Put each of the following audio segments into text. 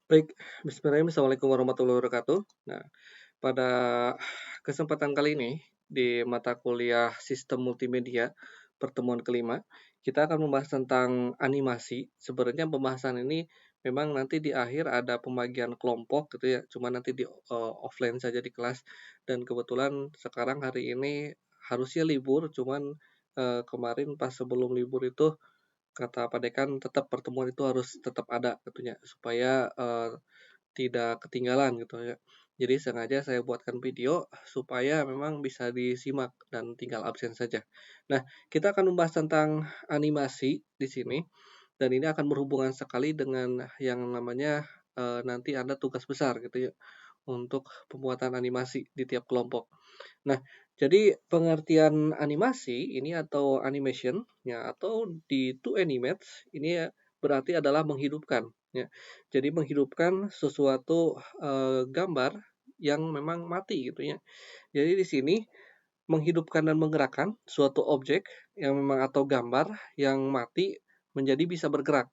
Baik, bismillahirrahmanirrahim. Assalamualaikum warahmatullahi wabarakatuh. Nah, pada kesempatan kali ini, di mata kuliah Sistem Multimedia, pertemuan kelima, kita akan membahas tentang animasi. Sebenarnya pembahasan ini memang nanti di akhir ada pembagian kelompok gitu ya, cuma nanti di offline saja di kelas. Dan kebetulan sekarang hari ini harusnya libur, cuman kemarin pas sebelum libur itu kata Pak Dekan tetap pertemuan itu harus tetap ada tentunya supaya tidak ketinggalan gitu ya. Jadi sengaja saya buatkan video supaya memang bisa disimak dan tinggal absen saja. Nah, kita akan membahas tentang animasi di sini dan ini akan berhubungan sekali dengan yang namanya nanti ada tugas besar gitu ya untuk pembuatan animasi di tiap kelompok. Nah, jadi pengertian animasi ini atau animation ya atau di to animate ini ya berarti adalah menghidupkan ya. Jadi menghidupkan sesuatu gambar yang memang mati gitu ya. Jadi di sini menghidupkan dan menggerakkan suatu objek yang memang atau gambar yang mati menjadi bisa bergerak.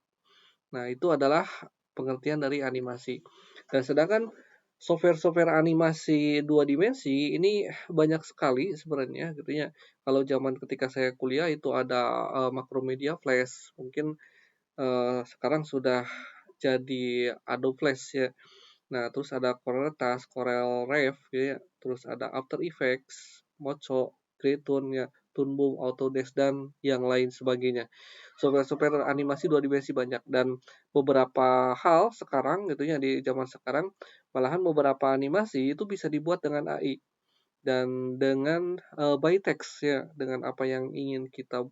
Nah, itu adalah pengertian dari animasi. Dan sedangkan software-software animasi dua dimensi ini banyak sekali sebenarnya gitu ya. Kalau zaman ketika saya kuliah itu ada Macromedia Flash, mungkin sekarang sudah jadi Adobe Flash ya. Nah, terus ada Corel Task, Corel Rev gitu ya. Terus ada After Effects, Mocho, Clayton ya, Toon Boom, Autodesk dan yang lain sebagainya. Software-software animasi dua dimensi banyak dan beberapa hal sekarang gitu ya di zaman sekarang malahan beberapa animasi itu bisa dibuat dengan AI dan dengan by text ya, dengan apa yang ingin kita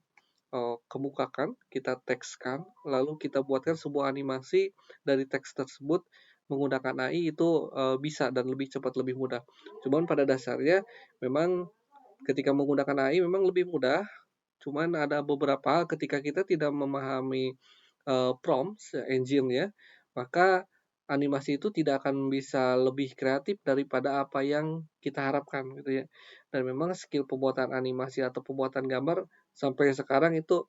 kemukakan, kita tekskan, lalu kita buatkan sebuah animasi dari teks tersebut menggunakan AI itu bisa dan lebih cepat, lebih mudah. Cuman pada dasarnya memang ketika menggunakan AI memang lebih mudah, cuman ada beberapa ketika kita tidak memahami prompts engine ya, maka animasi itu tidak akan bisa lebih kreatif daripada apa yang kita harapkan gitu ya. Dan memang skill pembuatan animasi atau pembuatan gambar sampai sekarang itu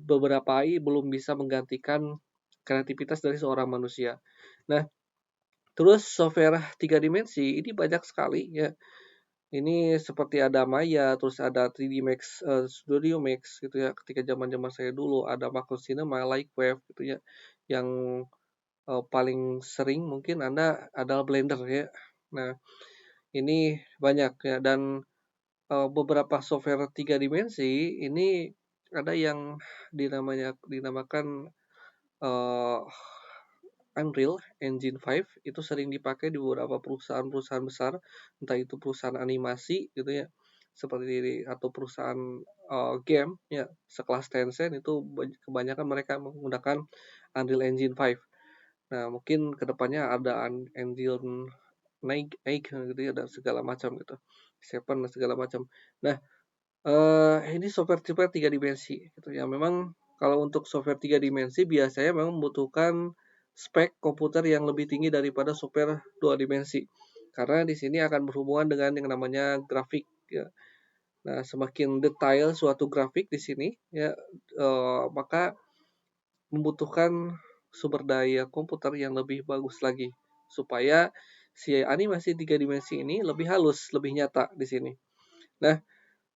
beberapa AI belum bisa menggantikan kreativitas dari seorang manusia. Nah, terus software tiga dimensi ini banyak sekali ya. Ini seperti ada Maya, terus ada 3D Max, Studio Max gitu ya. Ketika zaman-zaman saya dulu ada Macro Cinema, Lightwave gitu ya. Yang paling sering mungkin Anda adalah Blender ya. Nah, ini banyak ya dan beberapa software tiga dimensi ini ada yang dinamakan Eee, Unreal Engine 5 itu sering dipakai di beberapa perusahaan-perusahaan besar, entah itu perusahaan animasi gitu ya, seperti atau perusahaan, game ya, sekelas Tencent itu kebanyakan mereka menggunakan Unreal Engine 5. Nah, mungkin kedepannya ada Engine naik naik gitu ya, dan segala macam gitu, Seven dan segala macam. Nah, ini software-software 3 dimensi gitu ya. Memang kalau untuk software 3 dimensi biasanya memang membutuhkan spek komputer yang lebih tinggi daripada software 2 dimensi. Karena di sini akan berhubungan dengan yang namanya grafik ya. Nah, semakin detail suatu grafik di sini ya maka membutuhkan sumber daya komputer yang lebih bagus lagi supaya si animasi 3 dimensi ini lebih halus, lebih nyata di sini. Nah,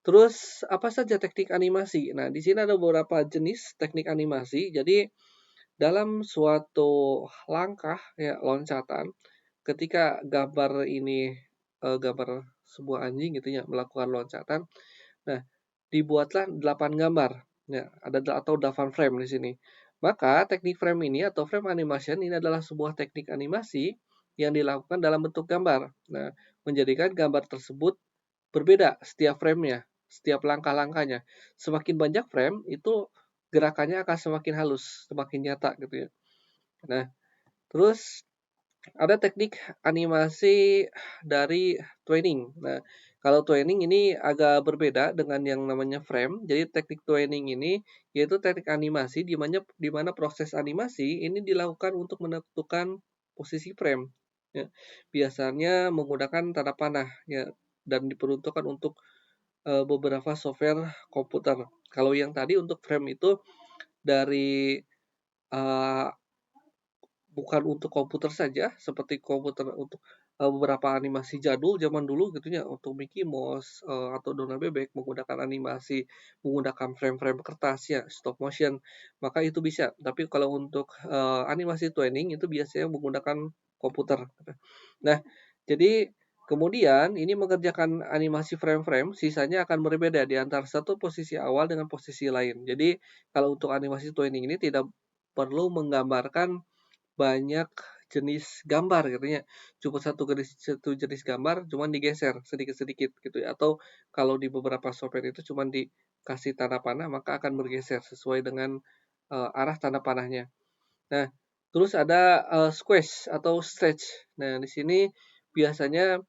terus apa saja teknik animasi? Nah, di sini ada beberapa jenis teknik animasi. Jadi dalam suatu langkah ya loncatan, ketika gambar ini gambar sebuah anjing gitu ya melakukan loncatan. Nah, dibuatlah 8 gambar. Ya, ada atau 8 frame di sini. Maka teknik frame ini atau frame animation ini adalah sebuah teknik animasi yang dilakukan dalam bentuk gambar. Nah, menjadikan gambar tersebut berbeda setiap frame-nya, setiap langkah-langkahnya. Semakin banyak frame, itu gerakannya akan semakin halus, semakin nyata gitu ya. Nah, terus ada teknik animasi dari twinning. Nah, kalau twinning ini agak berbeda dengan yang namanya frame. Jadi teknik twinning ini yaitu teknik animasi di mana proses animasi ini dilakukan untuk menentukan posisi frame. Ya. Biasanya menggunakan tanda panah ya dan diperuntukkan untuk beberapa software komputer. Kalau yang tadi untuk frame itu dari uh, bukan untuk komputer saja, seperti komputer untuk, beberapa animasi jadul zaman dulu gitu ya, untuk Mickey Mouse, atau Donald Bebek menggunakan animasi, menggunakan frame-frame kertas ya, stop motion, maka itu bisa. Tapi kalau untuk, animasi twinning itu biasanya menggunakan komputer, gitu. Nah, jadi kemudian ini mengerjakan animasi frame-frame, sisanya akan berbeda di antara satu posisi awal dengan posisi lain. Jadi, kalau untuk animasi twinning ini tidak perlu menggambarkan banyak jenis gambar gitu ya. Cuma satu jenis gambar cuman digeser sedikit-sedikit gitu ya, atau kalau di beberapa software itu cuman dikasih tanda panah maka akan bergeser sesuai dengan, arah tanda panahnya. Nah, terus ada, squash atau stretch. Nah, di sini biasanya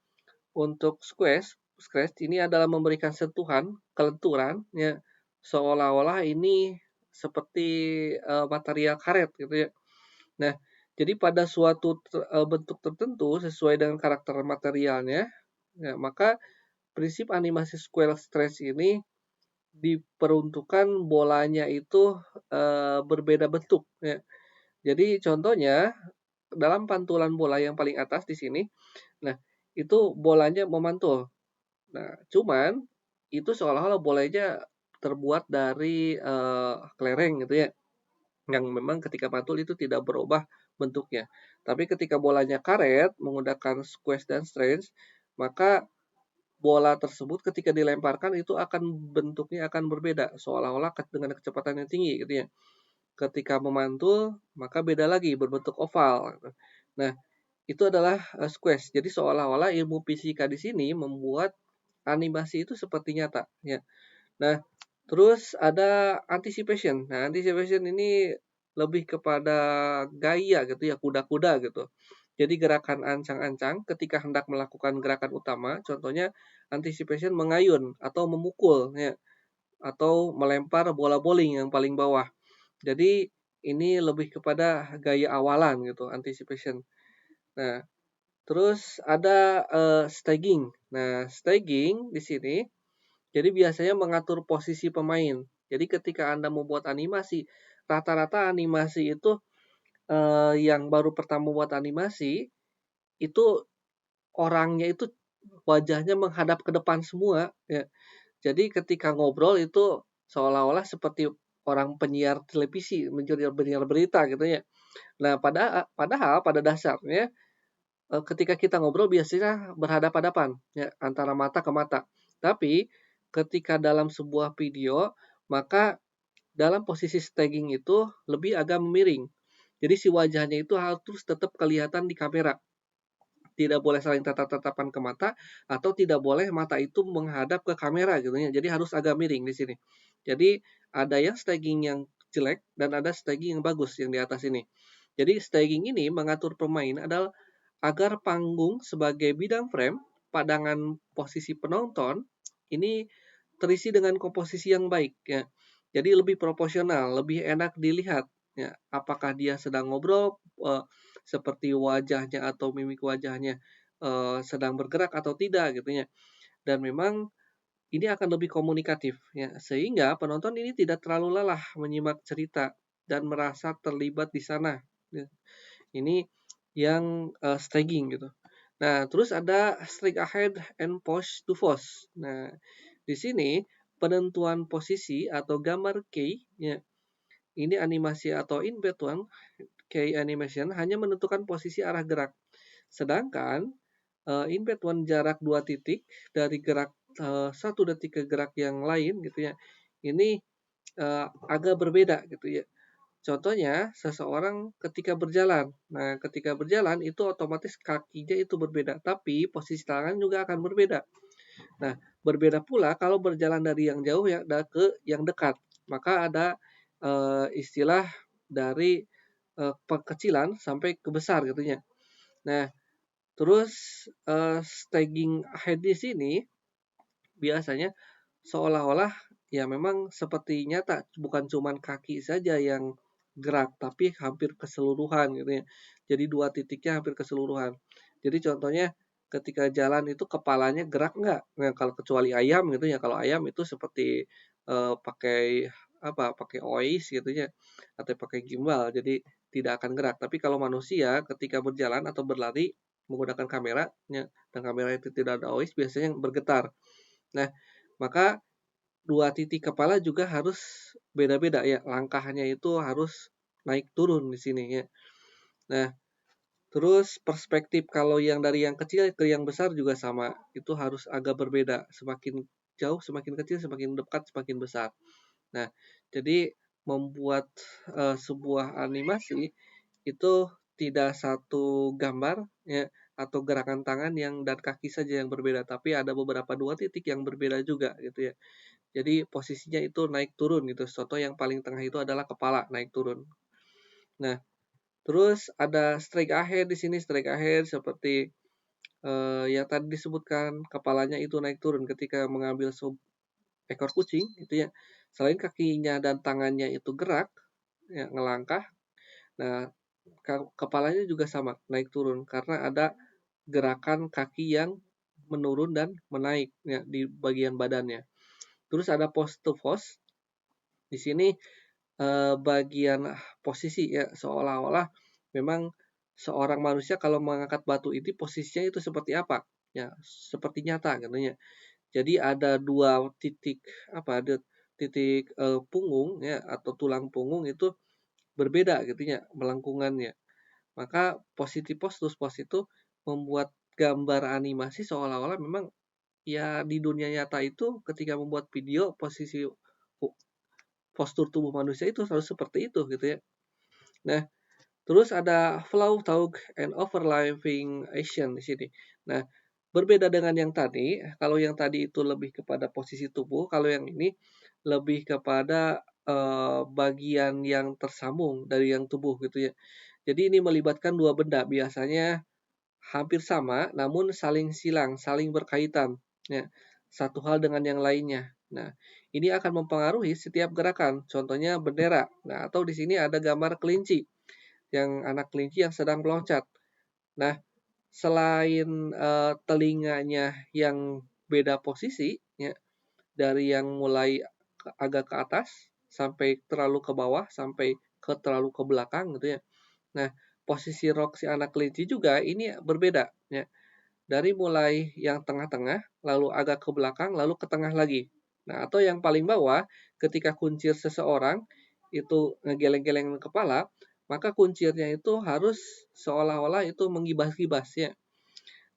untuk squash ini adalah memberikan sentuhan, kelenturan ya, seolah-olah ini seperti, material karet gitu ya. Nah, jadi pada suatu bentuk tertentu sesuai dengan karakter materialnya, ya maka prinsip animasi square stretch ini diperuntukkan bolanya itu, berbeda bentuk ya. Jadi contohnya dalam pantulan bola yang paling atas di sini, nah itu bolanya memantul. Nah, cuman itu seolah-olah bolanya terbuat dari, kelereng gitu ya. Yang memang ketika mantul itu tidak berubah bentuknya. Tapi ketika bolanya karet menggunakan squash dan stretch, maka bola tersebut ketika dilemparkan itu akan bentuknya akan berbeda, seolah-olah dengan kecepatan yang tinggi gitu ya. Ketika memantul, maka beda lagi berbentuk oval gitu. Nah, itu adalah squash. Jadi seolah-olah ilmu fisika di sini membuat animasi itu seperti nyata ya. Nah, terus ada anticipation. Nah, anticipation ini lebih kepada gaya gitu ya, kuda-kuda gitu. Jadi gerakan ancang-ancang ketika hendak melakukan gerakan utama, contohnya anticipation mengayun atau memukul ya, atau melempar bola bowling yang paling bawah. Jadi ini lebih kepada gaya awalan gitu, anticipation. Nah, terus ada staging. Nah, staging di sini jadi biasanya mengatur posisi pemain. Jadi ketika Anda membuat animasi, rata-rata animasi itu, yang baru pertama buat animasi, itu orangnya itu wajahnya menghadap ke depan semua, ya. Jadi ketika ngobrol itu seolah-olah seperti orang penyiar televisi, menyiar penyiar berita gitu ya. Nah, padahal pada dasarnya, ketika kita ngobrol biasanya berhadapan-hadapan, ya, antara mata ke mata. Tapi ketika dalam sebuah video, maka dalam posisi staging itu lebih agak miring. Jadi si wajahnya itu harus tetap kelihatan di kamera. Tidak boleh saling tatap-tatapan ke mata atau tidak boleh mata itu menghadap ke kamera gitu ya. Jadi harus agak miring di sini. Jadi ada yang staging yang jelek dan ada staging yang bagus yang di atas ini. Jadi staging ini mengatur pemain adalah agar panggung sebagai bidang frame, pandangan posisi penonton ini terisi dengan komposisi yang baik ya. Jadi lebih proporsional, lebih enak dilihat ya. Apakah dia sedang ngobrol seperti wajahnya atau mimik wajahnya sedang bergerak atau tidak gitu ya. Dan memang ini akan lebih komunikatif ya, sehingga penonton ini tidak terlalu lelah menyimak cerita dan merasa terlibat di sana. Ya. Ini yang staging gitu. Nah, terus ada strike ahead and push to force. Nah, di sini penentuan posisi atau gambar key ya, ini animasi atau in between key animation hanya menentukan posisi arah gerak. Sedangkan in between jarak 2 titik dari gerak 1 detik ke gerak yang lain gitu ya. Ini agak berbeda gitu ya. Contohnya, seseorang ketika berjalan. Nah, ketika berjalan itu otomatis kakinya itu berbeda, tapi posisi tangan juga akan berbeda. Nah, berbeda pula kalau berjalan dari yang jauh ya ke yang dekat. Maka ada istilah dari pekecilan sampai ke besar gitu ya. Nah, terus staging head di sini biasanya seolah-olah ya memang seperti nyata, bukan cuman kaki saja yang gerak, tapi hampir keseluruhan gitu ya. Jadi 2 titiknya hampir keseluruhan. Jadi contohnya ketika jalan itu kepalanya gerak nggak? Nah, kalau kecuali ayam gitu ya, kalau ayam itu seperti, pakai apa, pakai OIS gitu ya, atau pakai gimbal, jadi tidak akan gerak. Tapi kalau manusia ketika berjalan atau berlari menggunakan kameranya dan kamera itu tidak ada voice biasanya bergetar. Nah, maka dua titik kepala juga harus beda-beda ya, langkahnya itu harus naik turun di sini ya. Nah, terus perspektif kalau yang dari yang kecil ke yang besar juga sama, itu harus agak berbeda, semakin jauh semakin kecil, semakin dekat semakin besar. Nah, jadi membuat, sebuah animasi itu tidak satu gambar ya, atau gerakan tangan yang dan kaki saja yang berbeda, tapi ada beberapa dua titik yang berbeda juga gitu ya. Jadi posisinya itu naik turun gitu, contoh yang paling tengah itu adalah kepala naik turun. Nah, terus ada strike ahead di sini, strike ahead seperti, yang tadi disebutkan, kepalanya itu naik turun ketika mengambil ekor kucing gitu ya. Selain kakinya dan tangannya itu gerak, ya ngelangkah, nah kepalanya juga sama, naik turun karena ada gerakan kaki yang menurun dan menaik ya di bagian badannya. Terus ada pose to pose. Di sini bagian posisi ya, seolah-olah memang seorang manusia kalau mengangkat batu ini posisinya itu seperti apa, ya seperti nyata katanya. Jadi ada dua titik apa, ada titik, punggung ya atau tulang punggung itu berbeda gitu ya melengkungannya. Maka positif pose terus pose itu membuat gambar animasi seolah-olah memang ya di dunia nyata itu ketika membuat video posisi postur tubuh manusia itu harus seperti itu gitu ya. Nah, terus ada flow, talk, and overlapping action di sini. Nah, berbeda dengan yang tadi, kalau yang tadi itu lebih kepada posisi tubuh, kalau yang ini lebih kepada bagian yang tersambung dari yang tubuh gitu ya. Jadi ini melibatkan dua benda, biasanya hampir sama, namun saling silang, saling berkaitan. Ya, satu hal dengan yang lainnya. Nah, ini akan mempengaruhi setiap gerakan. Contohnya bendera. Nah, atau di sini ada gambar kelinci, yang anak kelinci yang sedang meloncat. Nah, selain telinganya yang beda posisi, ya, dari yang mulai agak ke atas sampai terlalu ke bawah, sampai ke terlalu ke belakang gitu ya. Nah, posisi rok si anak kelinci juga ini berbeda ya. Dari mulai yang tengah-tengah, lalu agak ke belakang, lalu ke tengah lagi. Nah, atau yang paling bawah, ketika kuncir seseorang itu ngegeleng-geleng kepala, maka kuncirnya itu harus seolah-olah itu menggibas-gibas ya.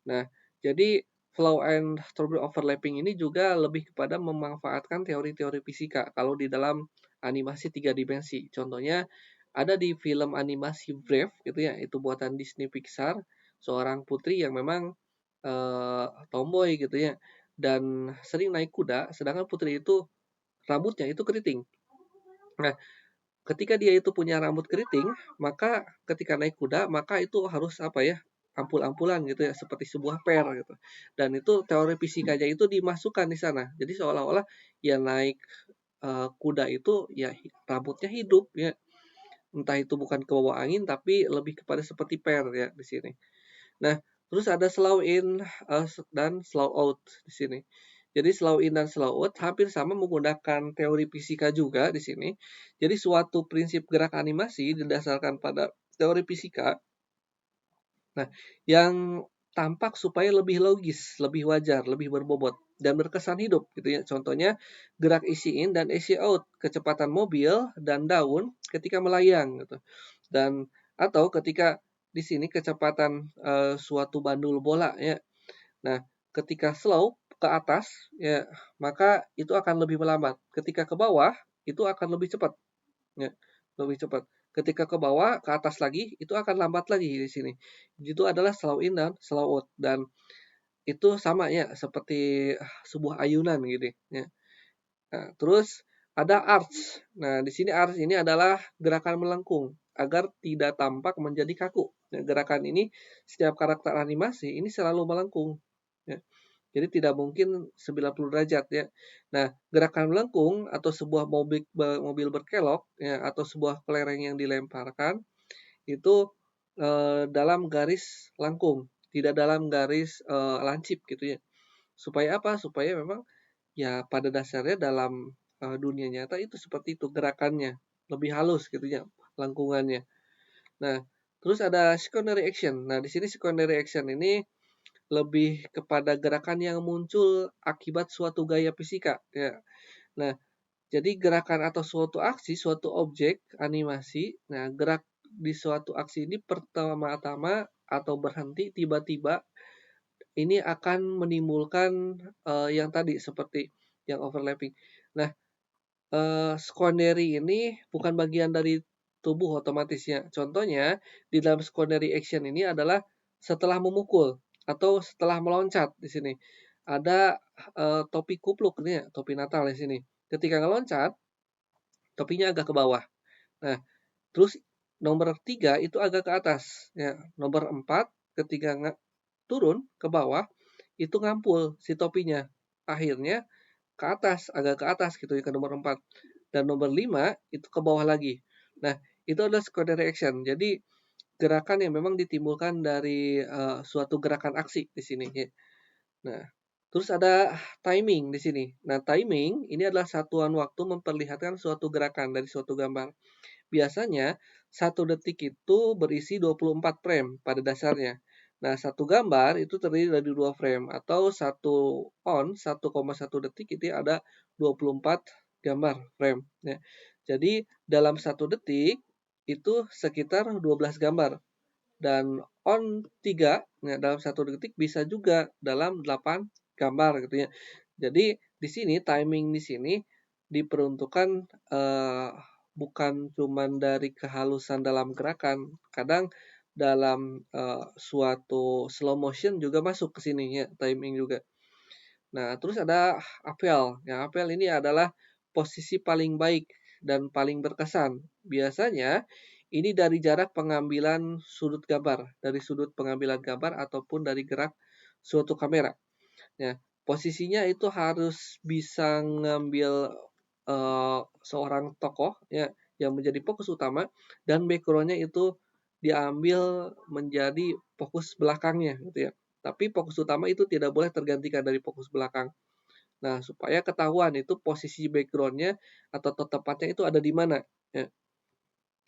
Nah, jadi flow and turbulent overlapping ini juga lebih kepada memanfaatkan teori-teori fisika kalau di dalam animasi tiga dimensi. Contohnya ada di film animasi Brave gitu ya, itu buatan Disney Pixar, seorang putri yang memang tomboy gitu ya dan sering naik kuda, sedangkan putri itu rambutnya itu keriting. Nah, ketika dia itu punya rambut keriting, maka ketika naik kuda, maka itu harus apa ya, ampul-ampulan gitu ya, seperti sebuah per gitu. Dan itu teori fisikanya itu dimasukkan di sana. Jadi seolah-olah ya naik kuda itu ya rambutnya hidup ya. Entah itu bukan ke bawah angin tapi lebih kepada seperti per ya di sini. Nah, terus ada slow in dan slow out di sini. Jadi slow in dan slow out hampir sama menggunakan teori fisika juga di sini. Jadi suatu prinsip gerak animasi didasarkan pada teori fisika. Nah, yang tampak supaya lebih logis, lebih wajar, lebih berbobot dan berkesan hidup gitu ya. Contohnya gerak isi in dan isi out, kecepatan mobil dan daun ketika melayang gitu. Dan atau ketika di sini kecepatan suatu bandul bola ya. Nah, ketika slow ke atas ya, maka itu akan lebih melambat. Ketika ke bawah itu akan lebih cepat ya, lebih cepat. Ketika ke bawah ke atas lagi itu akan lambat lagi di sini. Itu adalah slow in dan slow out dan itu sama ya seperti sebuah ayunan gitu ya. Nah, terus ada arch. Nah, di sini arch ini adalah gerakan melengkung agar tidak tampak menjadi kaku. Nah, gerakan ini setiap karakter animasi ini selalu melengkung. Ya. Jadi tidak mungkin 90 derajat ya. Nah, gerakan melengkung atau sebuah mobil berkelok ya atau sebuah kelereng yang dilemparkan itu dalam garis lengkung, tidak dalam garis lancip gitu ya. Supaya apa? Supaya memang ya pada dasarnya dalam dunia nyata itu seperti itu gerakannya, lebih halus gitu ya lengkungannya. Nah, terus ada secondary action. Nah, di sini secondary action ini lebih kepada gerakan yang muncul akibat suatu gaya fisika, ya. Nah, jadi gerakan atau suatu aksi, suatu objek animasi, nah gerak di suatu aksi ini pertama-tama atau berhenti tiba-tiba ini akan menimbulkan, yang tadi seperti yang overlapping. Nah, secondary ini bukan bagian dari tubuh otomatisnya. Contohnya, di dalam secondary action ini adalah setelah memukul atau setelah meloncat di sini. Ada, topi kupluk nih ya, topi Natal di sini. Ketika ngeloncat, topinya agak ke bawah. Nah, terus nomor 3 itu agak ke atas, ya. Nomor 4 ketika turun ke bawah, itu ngampul si topinya. Akhirnya ke atas, agak ke atas gitu ya, ke nomor 4. Dan nomor 5 itu ke bawah lagi. Nah, itu adalah secondary action. Jadi gerakan yang memang ditimbulkan dari suatu gerakan aksi di sini ya. Nah, terus ada timing di sini. Nah, timing ini adalah satuan waktu memperlihatkan suatu gerakan dari suatu gambar. Biasanya 1 detik itu berisi 24 frame pada dasarnya. Nah, satu gambar itu terdiri dari 2 frame atau 1,1 detik itu ada 24 gambar frame ya. Jadi dalam 1 detik itu sekitar 12 gambar dan on 3 ya, dalam 1 detik bisa juga dalam 8 gambar gitu ya. Jadi di sini timing di sini diperuntukkan bukan cuman dari kehalusan dalam gerakan, kadang dalam suatu slow motion juga masuk ke sini ya, timing juga. Nah, terus ada apel. Ya, apel ini adalah posisi paling baik dan paling berkesan. Biasanya ini dari jarak pengambilan sudut gambar, dari sudut pengambilan gambar ataupun dari gerak suatu kamera. Ya, posisinya itu harus bisa ngambil seorang tokoh ya yang menjadi fokus utama dan backgroundnya itu diambil menjadi fokus belakangnya gitu ya. Tapi fokus utama itu tidak boleh tergantikan dari fokus belakang. Nah, supaya ketahuan itu posisi backgroundnya atau tepatnya itu ada di mana. Ya.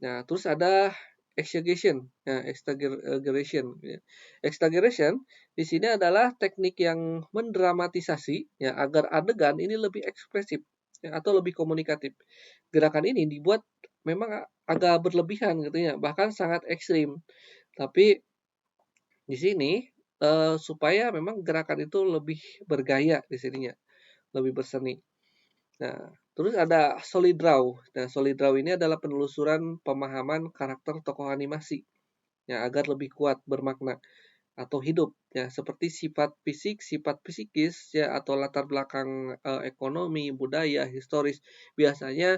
Nah, terus ada exaggeration. Nah, exaggeration. Ya. Exaggeration di sini adalah teknik yang mendramatisasi ya agar adegan ini lebih ekspresif ya, atau lebih komunikatif. Gerakan ini dibuat memang agak berlebihan gitu ya, bahkan sangat ekstrim. Tapi di sini supaya memang gerakan itu lebih bergaya di sininya, lebih berseni. Nah, terus ada solid draw. Nah, solid draw ini adalah penelusuran pemahaman karakter tokoh animasi ya agar lebih kuat bermakna atau hidup ya seperti sifat fisik, sifat psikis ya atau latar belakang ekonomi, budaya, historis biasanya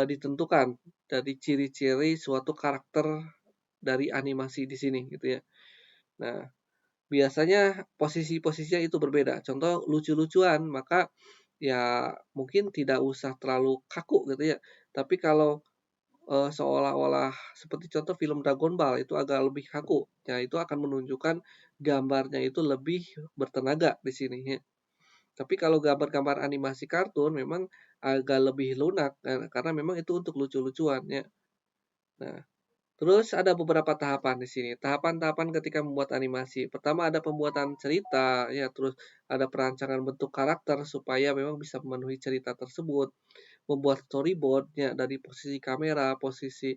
ditentukan dari ciri-ciri suatu karakter dari animasi di sini gitu ya. Nah, biasanya posisi-posisinya itu berbeda. Contoh lucu-lucuan, maka ya mungkin tidak usah terlalu kaku gitu ya. Tapi kalau seolah-olah seperti contoh film Dragon Ball itu agak lebih kaku, ya itu akan menunjukkan gambarnya itu lebih bertenaga di sini ya. Tapi kalau gambar-gambar animasi kartun memang agak lebih lunak karena memang itu untuk lucu-lucuan ya. Nah, terus ada beberapa tahapan di sini. Tahapan-tahapan ketika membuat animasi. Pertama ada pembuatan cerita, ya, terus ada perancangan bentuk karakter supaya memang bisa memenuhi cerita tersebut. Membuat storyboard ya dari posisi kamera, posisi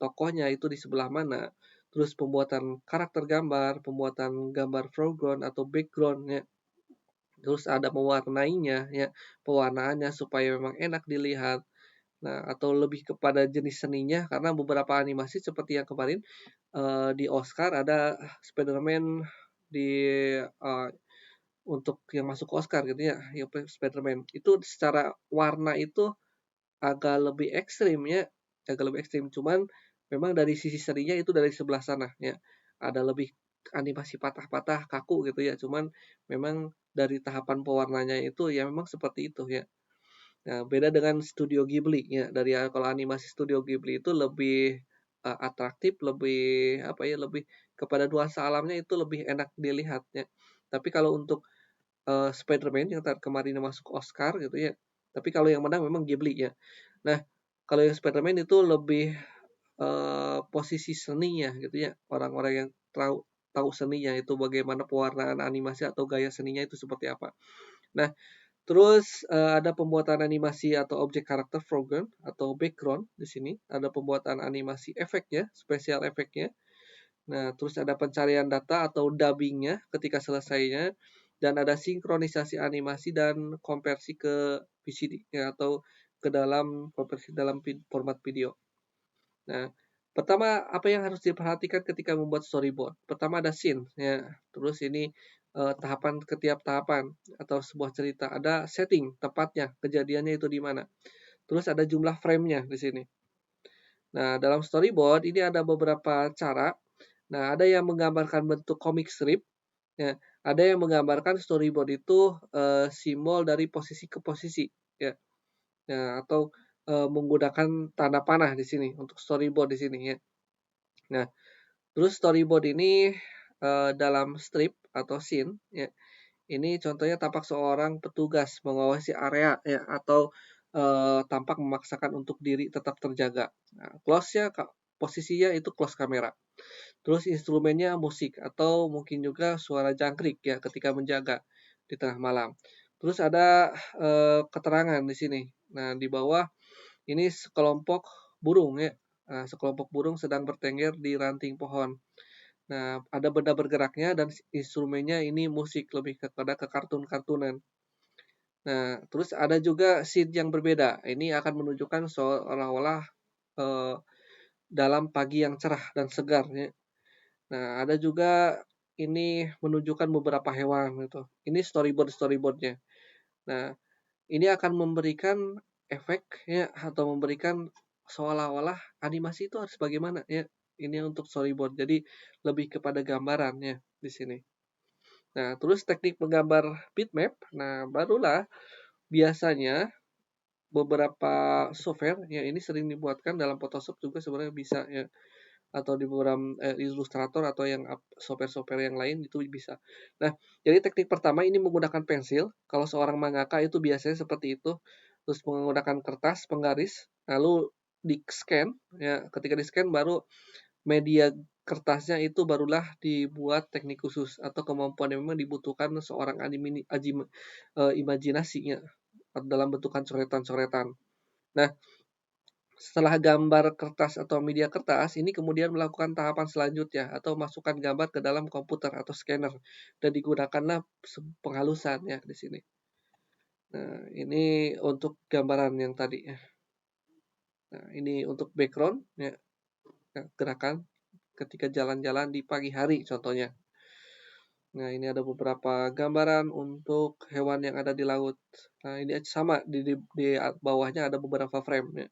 tokohnya itu di sebelah mana. Terus pembuatan karakter gambar, pembuatan gambar foreground atau background ya. Terus ada mewarnainya ya, pewarnaannya supaya memang enak dilihat. Nah, atau lebih kepada jenis seninya karena beberapa animasi seperti yang kemarin di Oscar ada Spider-Man di eee, untuk yang masuk Oscar gitu ya, yang Spider-Man. Itu secara warna itu agak lebih ekstrim ya, agak lebih ekstrim. Cuman memang dari sisi seninya itu dari sebelah sana ya. Ada lebih animasi patah-patah, kaku gitu ya. Cuman memang dari tahapan pewarnanya itu ya memang seperti itu ya. Nah, beda dengan Studio Ghibli ya, dari kalau animasi Studio Ghibli itu lebih, atraktif, lebih apa ya, lebih kepada nuansa alamnya itu lebih enak dilihatnya. Tapi kalau untuk, Spider-Man yang kemarin masuk Oscar gitu ya, tapi kalau yang menang memang Ghibli ya. Nah, kalau yang Spider-Man itu lebih posisi seninya gitu ya, orang-orang yang tahu tahu seninya itu bagaimana pewarnaan animasi atau gaya seninya itu seperti apa. Nah, terus, ada pembuatan animasi atau objek karakter foreground atau background di sini, ada pembuatan animasi efeknya, spesial efeknya. Nah, terus ada pencarian data atau dubbing-nya ketika selesainya, dan ada sinkronisasi animasi dan konversi ke VCD ya, atau ke dalam konversi dalam format video. Nah, pertama apa yang harus diperhatikan ketika membuat storyboard? Pertama ada scene ya, terus ini, tahapan ketiap tahapan atau sebuah cerita, ada setting, tempatnya, kejadiannya itu di mana. Terus ada jumlah frame-nya di sini. Nah, dalam storyboard ini ada beberapa cara. Nah, ada yang menggambarkan bentuk comic strip, ya, ada yang menggambarkan storyboard itu, simbol dari posisi ke posisi, ya. Nah, atau, menggunakan tanda panah di sini untuk storyboard di sini ya. Nah, terus storyboard ini, dalam strip atau scene ya, ini contohnya tampak seorang petugas mengawasi area ya, atau, tampak memaksakan untuk diri tetap terjaga. Nah, close-nya posisinya itu close kamera. Terus instrumennya musik atau mungkin juga suara jangkrik ya ketika menjaga di tengah malam. Terus ada, keterangan di sini. Nah, di bawah ini sekelompok burung ya, sekelompok burung sedang bertengger di ranting pohon. Nah, ada benda bergeraknya dan instrumennya ini musik, lebih kepada ke kartun-kartunan. Nah, terus ada juga scene yang berbeda. Ini akan menunjukkan seolah-olah, eee, dalam pagi yang cerah dan segar ya. Nah, ada juga ini menunjukkan beberapa hewan gitu. Ini storyboard-nya. Nah, ini akan memberikan efek ya, atau memberikan seolah-olah animasi itu harus bagaimana ya. Ini untuk storyboard. Jadi lebih kepada gambaran ya di sini. Nah, terus teknik menggambar bitmap. Nah, barulah biasanya beberapa software ya, ini sering dibuatkan dalam Photoshop juga sebenarnya bisa ya, atau di program, Illustrator atau yang software-software yang lain itu bisa. Nah, jadi teknik pertama ini menggunakan pensil, kalau seorang mangaka itu biasanya seperti itu, terus menggunakan kertas penggaris, lalu di-scan ya, ketika di-scan baru media kertasnya itu barulah dibuat teknik khusus atau kemampuan yang memang dibutuhkan seorang imajinasinya dalam bentukan coretan-coretan. Nah, setelah gambar kertas atau media kertas, ini kemudian melakukan tahapan selanjutnya atau masukkan gambar ke dalam komputer atau scanner dan digunakanlah penghalusan ya di sini. Nah, ini untuk gambaran yang tadi ya. Nah, ini untuk background ya, gerakan ketika jalan-jalan di pagi hari contohnya. Nah, ini ada beberapa gambaran untuk hewan yang ada di laut. Nah, ini sama di bawahnya ada beberapa frame ya.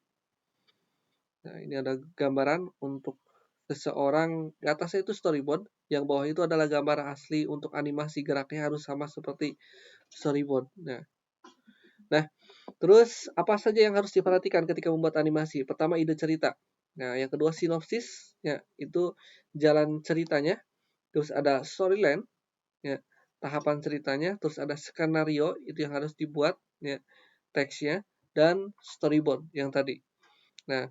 Nah, ini ada gambaran untuk seseorang, di atasnya itu storyboard, yang bawah itu adalah gambar asli untuk animasi, geraknya harus sama seperti storyboard. Nah, terus apa saja yang harus diperhatikan ketika membuat animasi? Pertama, ide cerita. Nah, yang kedua sinopsis, ya, itu jalan ceritanya. Terus ada storyline, ya, tahapan ceritanya. Terus ada skenario, itu yang harus dibuat, ya, teksnya, dan storyboard yang tadi. Nah,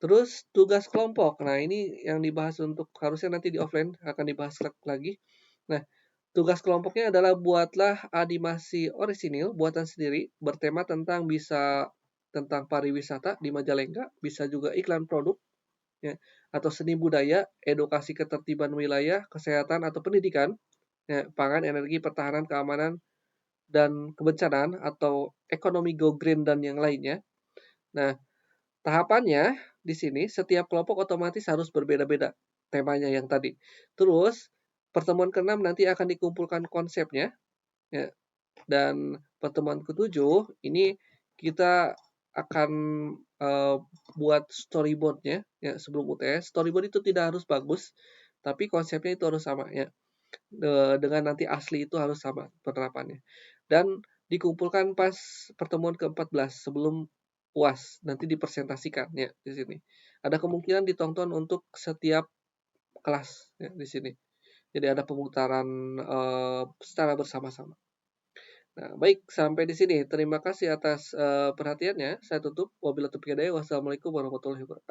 terus tugas kelompok. Nah, ini yang dibahas untuk harusnya nanti di offline akan dibahas lagi. Nah, tugas kelompoknya adalah buatlah animasi orisinil buatan sendiri bertema bisa tentang pariwisata di Majalengka, bisa juga iklan produk ya, atau seni budaya, edukasi ketertiban wilayah, kesehatan atau pendidikan, ya, pangan, energi, pertahanan, keamanan dan kebencanaan atau ekonomi go green dan yang lainnya. Nah, tahapannya di sini setiap kelompok otomatis harus berbeda-beda temanya yang tadi. Terus pertemuan ke-6 nanti akan dikumpulkan konsepnya ya, dan pertemuan ke-7 ini kita akan buat storyboard-nya ya sebelum UTS. Storyboard itu tidak harus bagus, tapi konsepnya itu harus sama ya. Dengan nanti asli itu harus sama penerapannya. Dan dikumpulkan pas pertemuan ke-14 sebelum UAS, nanti dipresentasikan ya di sini. Ada kemungkinan ditonton untuk setiap kelas ya di sini. Jadi ada pemutaran secara bersama-sama. Nah, baik sampai di sini. Terima kasih atas perhatiannya. Saya tutup. Wabillahi taufiq hidayah. Wassalamualaikum warahmatullahi wabarakatuh.